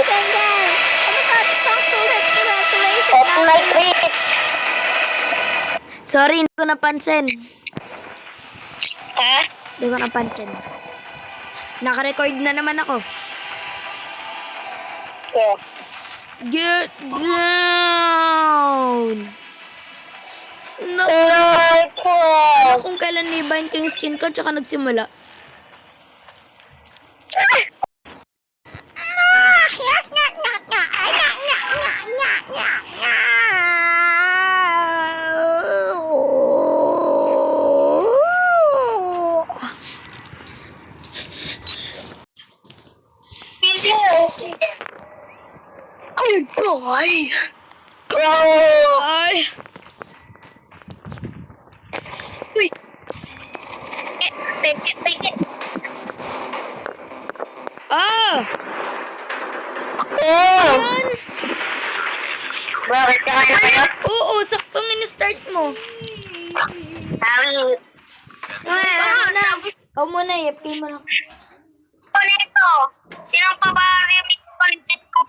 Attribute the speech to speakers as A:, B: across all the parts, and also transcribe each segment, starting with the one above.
A: guys. Oh my god, isang sulit. Congratulations.
B: Fortnite Blitz.
A: Sorry, hindi ko napansin.
B: Ha?
A: Hindi ko napansin. Naka-record na naman ako.
B: Yeah.
A: Get down! Snap! Ano kung kailan nibahin ko yung skin ko tsaka nagsimula?
B: Ay, boy! Bro!
A: Ay!
B: Uy! Take it!
A: Ah!
B: Oh!
A: Yan!
B: Bakit ka na kayo?
A: Oo, saktong in-start mo.
B: Sabi.
A: Ikaw muna, i-play mo lang.
B: Nito! Sinong pabari yung content ko?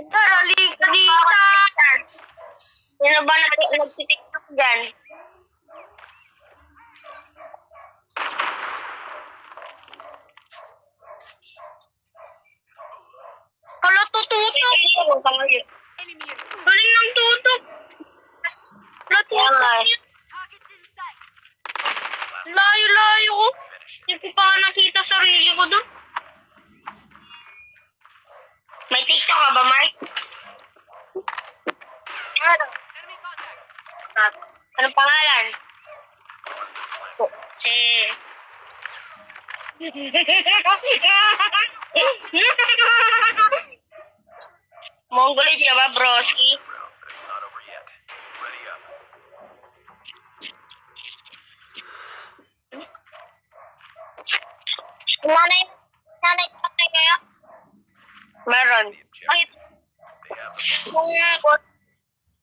B: Darali ka dito! Sino ba nagtitiktok dyan? Hala, tututok! Galing ng tutok! Natutok yun! Layo-layo ko! Hindi ko pa nakita sarili ko doon. May TikTok ka ba, Mark? Anong pangalan? Si... Mongoloid ka ba, broski? Nanay patay kayo? Meron. Bakit?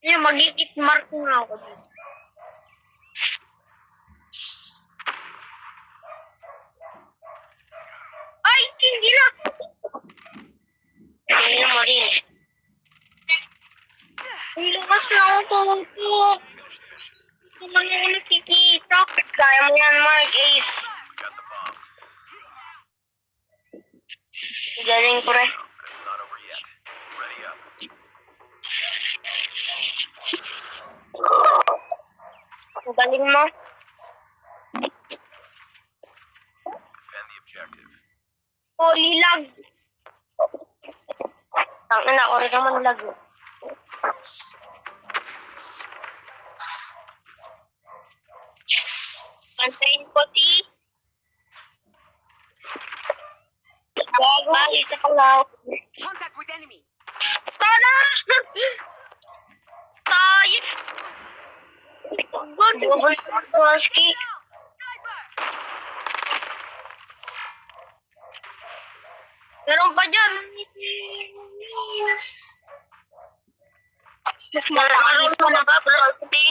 B: Yung mag-i-hit mark nga ako dito. Ay! Hindi na! Hindi na mo rin. Ang lakas na ako tutok. Hindi naman ako nakikita. Kaya mo yan, Mark. Ace. Galing ko rin. Ang galing mo. Oh, lilag. Tangin ako rin naman lag. Pantayin ko, T. Bakit ka lang?
C: Contact with enemy.
B: Tara! Tayo! Good. Broski. Meron pa dyan. Mas malakarin mo na ba, Broski?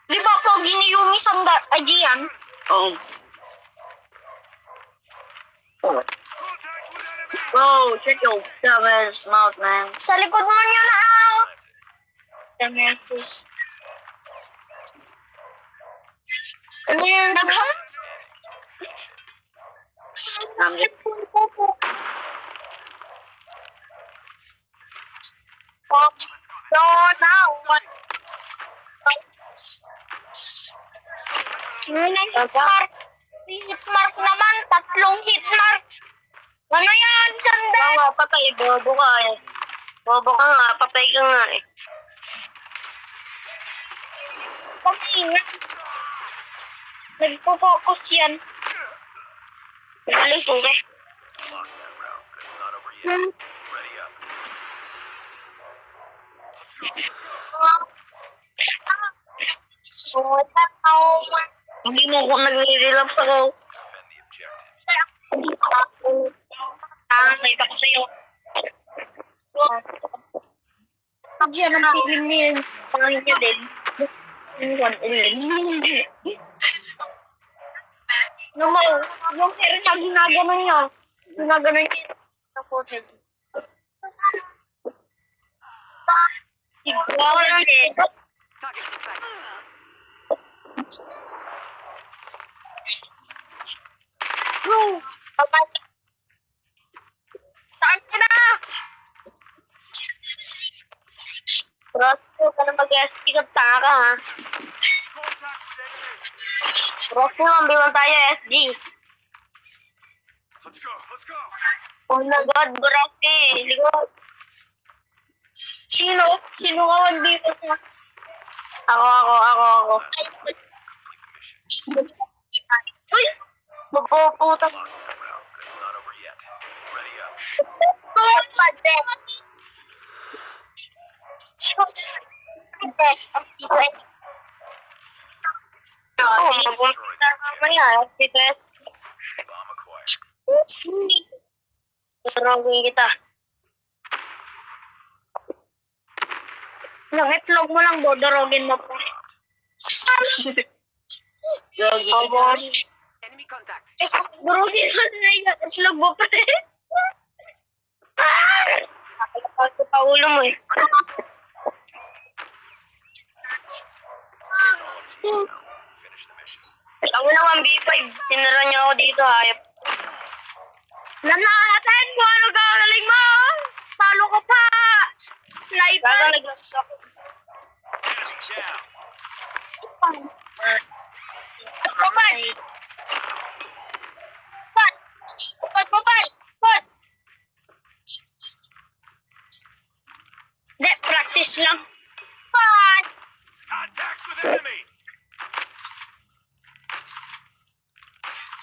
B: Di ba po giniyumi sa ajiyan? Oo. Bro, shut your dumbass mouth, man. Sa likod mo niyo na ang... Dumbasses. Ano yun? Daghang? No, now, what? Hitmark. Hitmark naman. 3 hitmark. Ano yan, sandal? Oo, patay. Bobo ka eh. Bobo ka nga. Patay ka nga eh. Patay nga. Nagpo-focus yan. Galing po ka. Hindi mo ko nag-relapse ako. Nakita ko sa'yo. Pag yan ang feeling niya, pangin niya din. Yung hair niya, ginaganon niya. Ginaganon niya. Saan ka na? Rosco, ka na mag-ST ka taka, ha? Rosco, ambiwan tayo, SG.
C: Let's go, let's go.
B: Oh my God, Boracay. Ligo. Sino? Sino ka 1v1 na? Ako. Uy! Mapuputa.
C: Lost that round, but it's not over yet. Ready up. Bomb acquired.
B: Dorogin kita. Itlog mo lang, dorogin mo po.
C: Enemy contact.
B: Dorogin mo na yung itlog mo pa rin. Nakakapag sa ulo mo eh.
C: Finish the mission.
B: Ako na 1v5. Sinara niya ako dito, hayop. Nanakatain mo, ano gagaling mo? Talo ka pa! Sniper! Gagaling ako.
C: Enemy down.
B: Kupad! Kupad! Hindi, practice lang. Kupad!
C: Contact with enemy.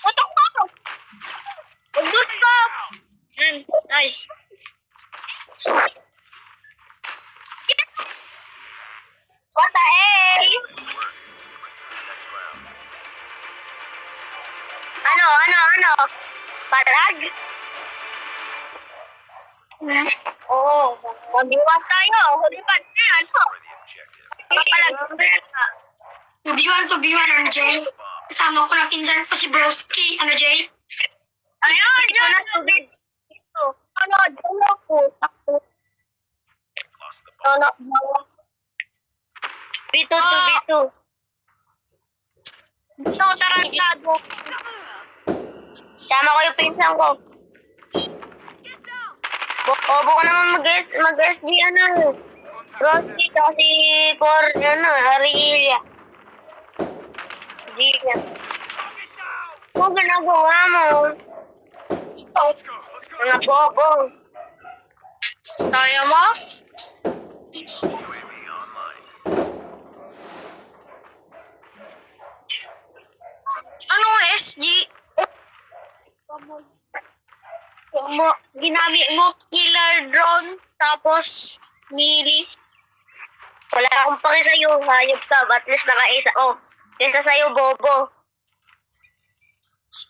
B: Putok pa ako! Udot ka! Yan, nice. What the A?
C: Next round.
B: Ano? Palag? Oo, mag-iwas tayo. Hulipan na yan.
C: For the objective.
B: Palag.
D: 2v1, ano, Jay? Kasama ko na pinsan ko si Broski. Ano, Jay?
B: Ayun, yun ang tubig. Ano po?
C: Lost the bomb.
B: B2 to B2. Ito, tarantado. Sama ko yung pinsan ko. Bobo ko naman mag-SG, ano. Rossi, kasi for, Arilia. Arilia. Kung ginagawa mo,
C: Let's go, let's go.
B: mga bobo. Kaya mo?
C: UAV online.
B: Ano SG? Ginamit mo killer drone, tapos milis. Wala akong pake sa'yo, hayop ka. At least naka-isa. Oh, kesa sa'yo, bobo.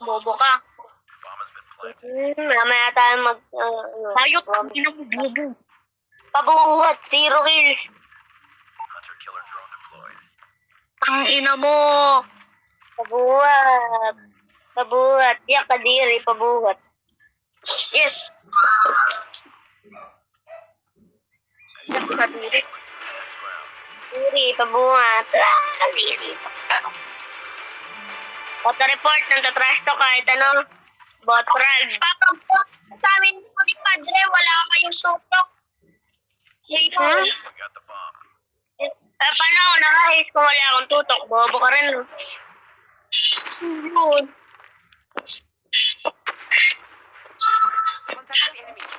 B: Bobo ka.
C: Bomb has been planted.
B: Mamaya tayo mag...
D: Hayop, hindi na mo bobo.
B: Pabuhat, 0 kill.
C: Hunter-killer drone deployed.
D: Ang ina mo.
B: Pabuhat. Yak kadiri, pabuhat.
D: Yes.
B: Yak kadiri.
C: Next round.
B: Kadiri, pabuhat. Kadiri. Auto report, nantatrash to kahit ano. Bot frag. Papagpot sa amin po ni Padre, wala kayong sutok.
C: We got the bomb.
B: Paano ako nakahis kung wala akong tutok? Bobo ka rin, no? Good.
C: Contact with enemies.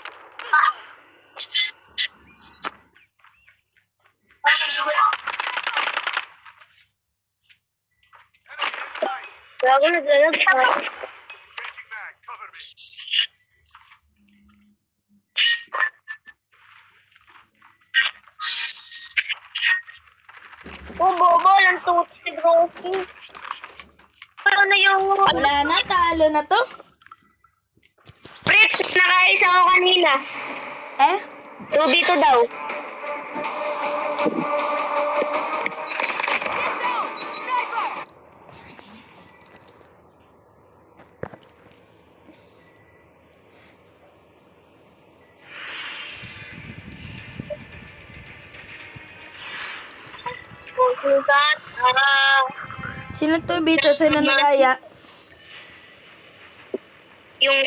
B: Gago na galag pa.
C: Changing mag. Cover me.
B: Bobo, lang tutok si Broski.
C: Finish the mission.
B: Pero na yung...
A: Wala na, talo na to.
B: Fritz, nakaisa ako kanina.
A: Eh?
B: 2v2 daw. Sugat.
A: Sino to, Bito? Sino nalaya?
B: Yung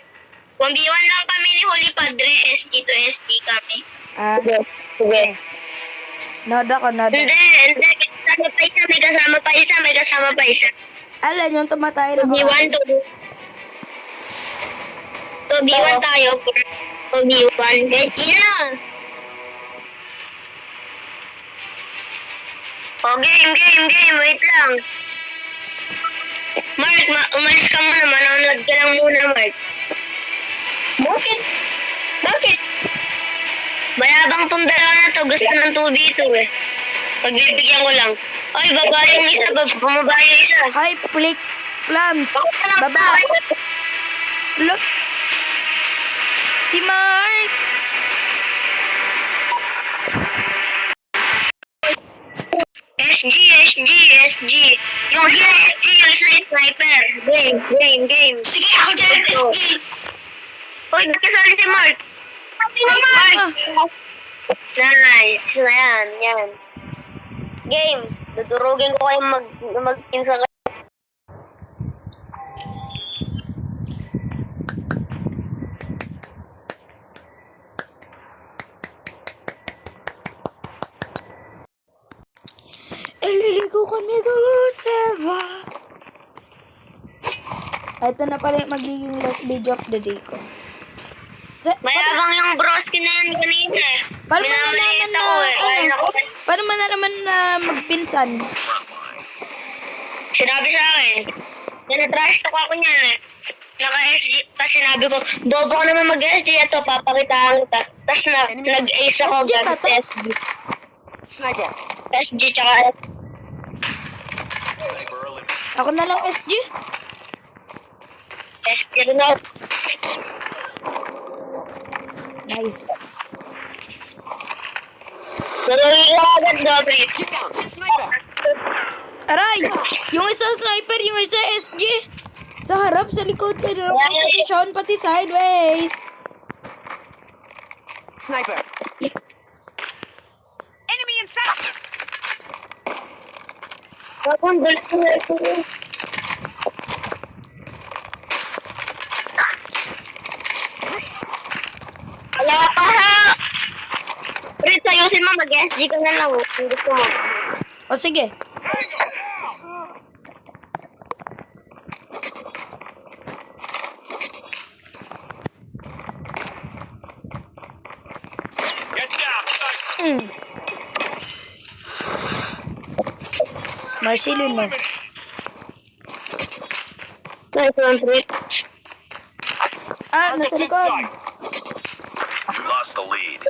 B: 1v1 lang kami ni Holy Padre, SG to SG kami.
A: Ah,
B: Sige.
A: noda ko, noda.
B: Hindi. May kasama pa isa.
A: Alam yung tumatay na
B: 2v1 to. 2v1 tayo. 2v1. SG na. Oh, game. Wait lang. Mark, umalis ka muna. Manonood ka lang muna, Mark. Bakit? Mayabang tong dalawa na to. Gusto ng 2v2 eh. Pagbibigyan ko lang. Ay, baba yung isa. Bumaba yung isa.
A: Hi, Flick Plums. Baba. Look. Si Mark.
B: SG. Yung SG, yung isa yung sniper. Game.
D: Sige, ako dyan, SG.
B: Uy, nakasali si Mark. Mark. Nice. Yan. Game. Dudurugin ko kayong mag-pinsa kayo.
A: Ililigo conmigo, Seba. Ito na pala yung magiging last video of the day ko.
B: Mayabang yung broski na yan kanina eh.
A: Paano mo nalaman na,
B: Ay, naku.
A: paano mo nalaman na magpinsan?
B: Sinabi sa akin. Trash talk ako niyan eh. Naka-SG. Tapos sinabi ko, bobo ko naman mag-SG. Ito, papakitaan kita. Tapos nag-ace ako
A: SG ka
B: gamit
A: to?
B: SG. SG tsaka SG.
C: Sniper eliminated.
A: Ako na lang SG.
B: SG rin ako.
A: Nice.
B: Tuloy lang agad, Dobry.
A: Aray! Yung isa sniper, yung isa SG. Sa harap, sa likod ka na. Posisyon, pati sideways.
E: Sniper. Enemy in sight.
B: Bakong gulit ko na ito. Wala pa ha! Rit, ayusin mo, mag-SG ka na lang. Kung gusto mo.
A: O sige.
C: Get down.
A: Marcelin mo.
B: Nice one, Rit.
A: Ah, nasa
C: Target's in
A: likod.
C: sight. We lost the lead.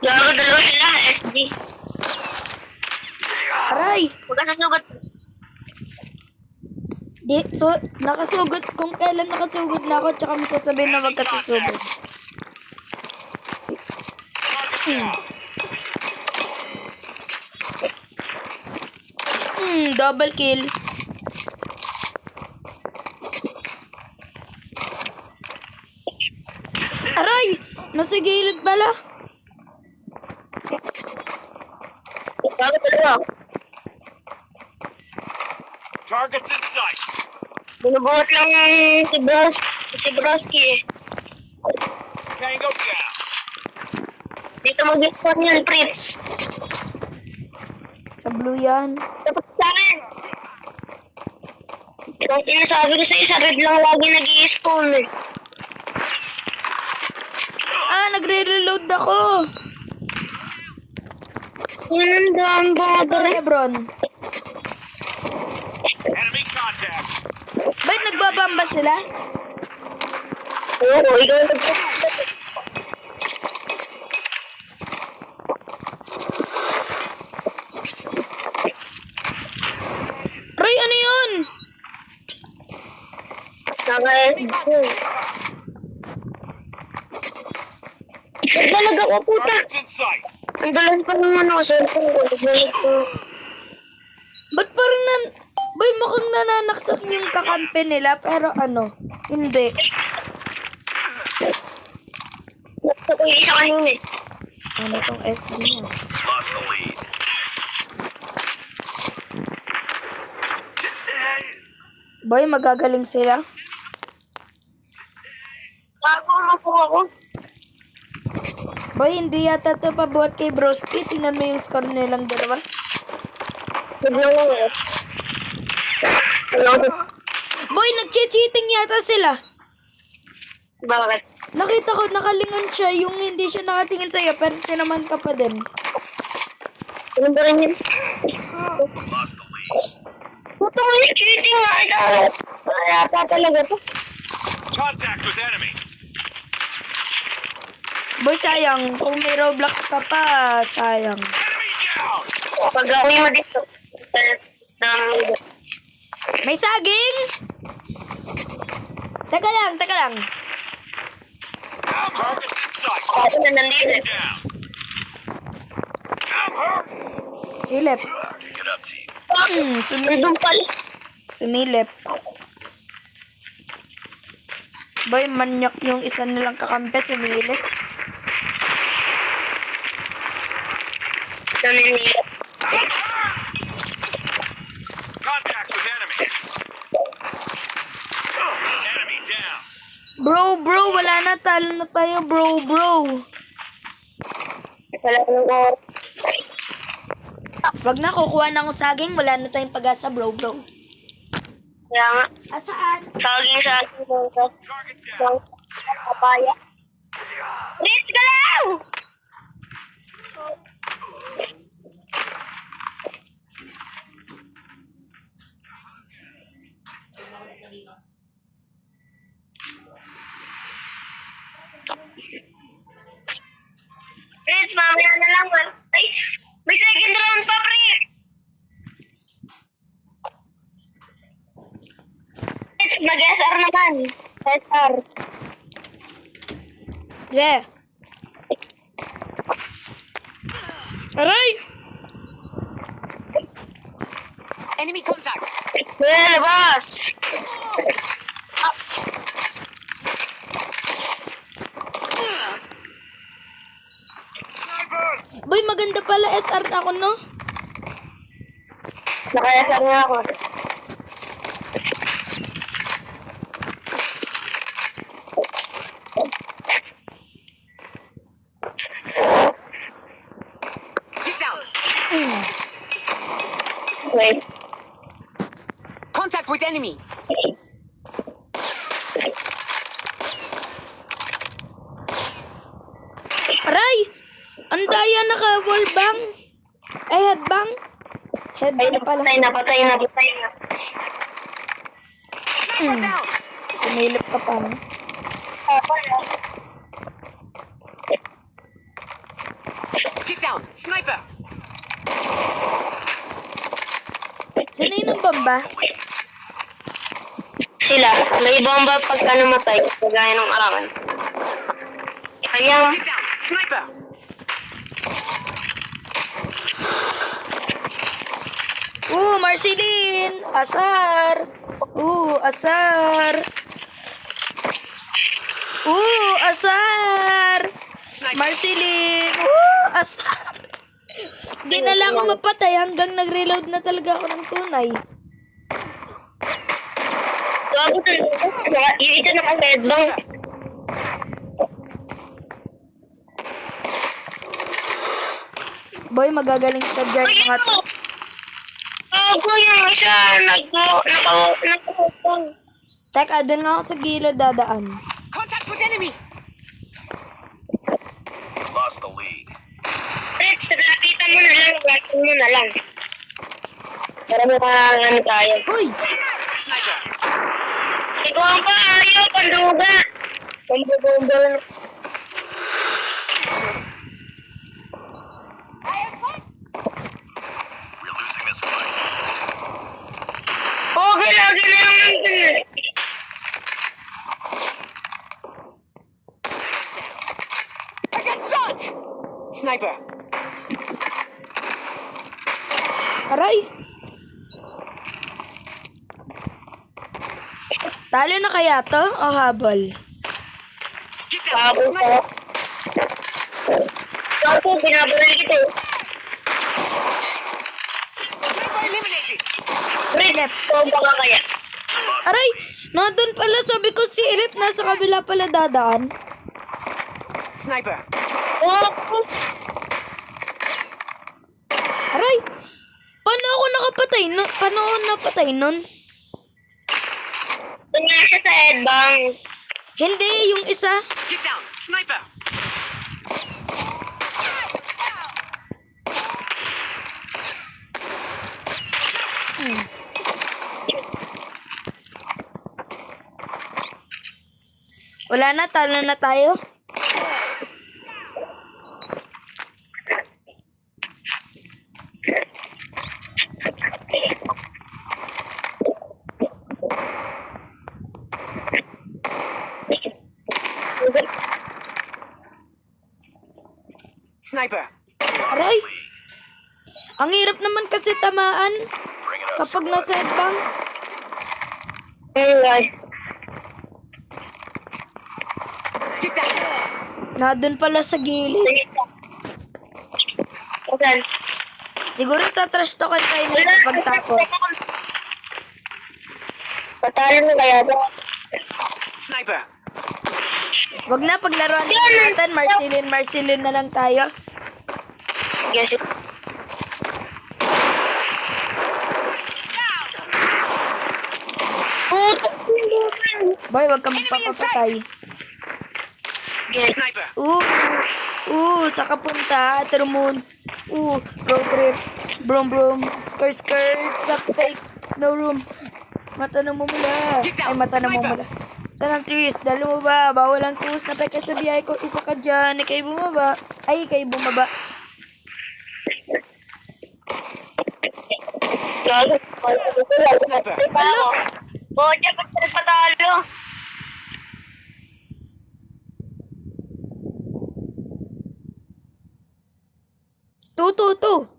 B: Gago, dalawa sila, SG.
A: Aray!
B: Huwag ka sasugat.
A: Di, so, nakasugot. Kung kailan nakasugot na ako, tsaka masasabihin na wag ka susugod. Double kill. Aray! Nasa gilid pala.
B: Gago, dalawa.
C: Target's in sight.
B: Binubuhat lang si Broski eh.
C: Tango down.
B: Dito mag-spawn yan, Fritz.
A: Sa blue yan.
B: Dapat sa akin. Kung sinasabi ko sa isa, red lang lagi nag-i-spawn eh.
A: Ah, nagre-reload ako.
B: Yun ang daan ba?
A: Ito, Lebron.
C: Enemy contact.
A: Ba't nagbabamba sila?
B: Oo, ikaw ang nag-
A: Ray, ano yun?
B: Naka-SG. Nagdalag ako, puta.
C: Target's in sight.
B: Ang dalas pa naman ako sa cellphone ko.
A: Ba't parang Boy, mukhang nananaksak yung kakampi nila, pero ano, hindi.
B: Gusto ko yung isa kanina eh.
A: Ano tong SD niya?
C: Lost the lead.
A: Boy, magagaling sila.
B: Bago po ako.
A: Boy, hindi yata ito pabuhat kay Broski. Tingnan mo yung score nilang dalawa. Boy, nag-cheating yata sila.
B: Bakit?
A: Nakita ko, nakalingon siya. Yung hindi siya nakatingin sa'yo, pero tinaman ka pa din.
B: Ano ba rin yun?
C: Lost the lead.
B: Puto ko yung cheating nga. Kaya pa talaga to.
C: Contact with enemy.
A: Boy, sayang. Kung may Roblox ka pa, sayang.
C: Enemy down.
B: Pag gawin mo dito.
A: May saging! Teka lang.
C: Targets in sight.
B: Ako na nandito.
C: Down. I'm hurt.
A: Silip.
C: Pick it up, team.
B: Nandun pala.
A: Sumilip. Boy, manyak yung isa nilang kakampi, sumilip.
B: Naninila.
C: Contact with enemy. Enemy down.
A: Bro, wala na. Talo na tayo, bro.
B: Wala nang oras.
A: Wag na, kukuha na akong saging. Wala na tayong pag-asa, bro.
B: Kaya nga.
A: Asaan?
B: Saging sa akin.
C: Target down.
B: Papaya. Rich ka lang! Rich, mamaya na lang. Ay, may second round pa, pre! Rich, mag-SR naman. SR.
A: Yeah. Aray!
E: Enemy contact.
B: Yeah, boss!
A: Boy, maganda pala SR ako, no?
B: Naka-SR nga ako.
E: Get down.
B: Wait.
E: Contact with enemy.
A: Aray! Ang daya naka-wall bang? Ay, headbang?
B: Ay,
A: Headbang pala.
B: napatay na.
E: Down.
A: Sumilip ka pa.
E: Get down. Sniper.
A: Sino yun ang bomba?
B: Sila, may bomba pagka namatay, kagaya ng arangan. Kaya,
E: Get down. Sniper.
A: Marceline! Asar! Asar! Asar! Marceline! Asar! Di na lang ako mapatay hanggang nag-reload na talaga ako ng tunay.
B: gago talaga. Yung ito naka-headbang.
A: Boy, magagaling ka dyan mga to.
B: Gago yung isa, naka-headbang.
A: Teka, doon nga ako sa gilid dadaan.
E: Contact with enemy.
C: Lost the lead.
B: Rich, lapitan mo na lang. Para makakano tayo.
A: Hoy!
E: Sniper.
B: Ikaw pa, ayaw, panduga. Pambubomba lang.
C: We're losing this fight.
B: Okay, lagi na lang nandun eh.
E: I got shot. Sniper.
A: Aray! Talo na kaya to o habol?
E: Get down.
B: Bago ko. Gago, binabalay kita eh.
E: Sniper eliminated.
B: Rich, bomba ka kaya.
C: Lost
A: Aray! Nandun pala, sabi ko si Irip nasa kabila pala dadaan.
E: Sniper.
A: Aray! Paano ako nakapatay nun? Paano ako napatay nun?
B: Doon nga siya sa headbang.
A: Hindi, yung isa.
E: Get down. Sniper.
A: Wala na, talo na tayo.
E: Sniper.
A: Aray! Ang hirap naman kasi tamaan
C: Bring it up,
A: kapag
C: squad.
A: nasa headbang.
B: Anyway.
E: Get down.
A: Nandun pala sa gilid.
B: Saan?
A: Siguro tatrash to kayo na ito pagtapos.
B: Patalo mo kaya doon.
E: Sniper.
A: Wag na, paglaruan natin. Marceline na lang tayo.
B: Yes.
A: Boy, wag ka magpapapatay.
E: Sniper.
A: Saka punta, Termoon. Road trip. Brom brom. Skirt skirt. Suck fake. No room. Mata na mo mula. Ay, mata na mo mula. Saan ang twist? Dalo mo ba? Bawal ang twist. Napeka sa biyay ko. Isa ka dyan. Ikay bumaba. Ay, ikay bumaba.
E: Sniper.
B: Ano? Oo, dyan ba't ka patalo?
A: Tu.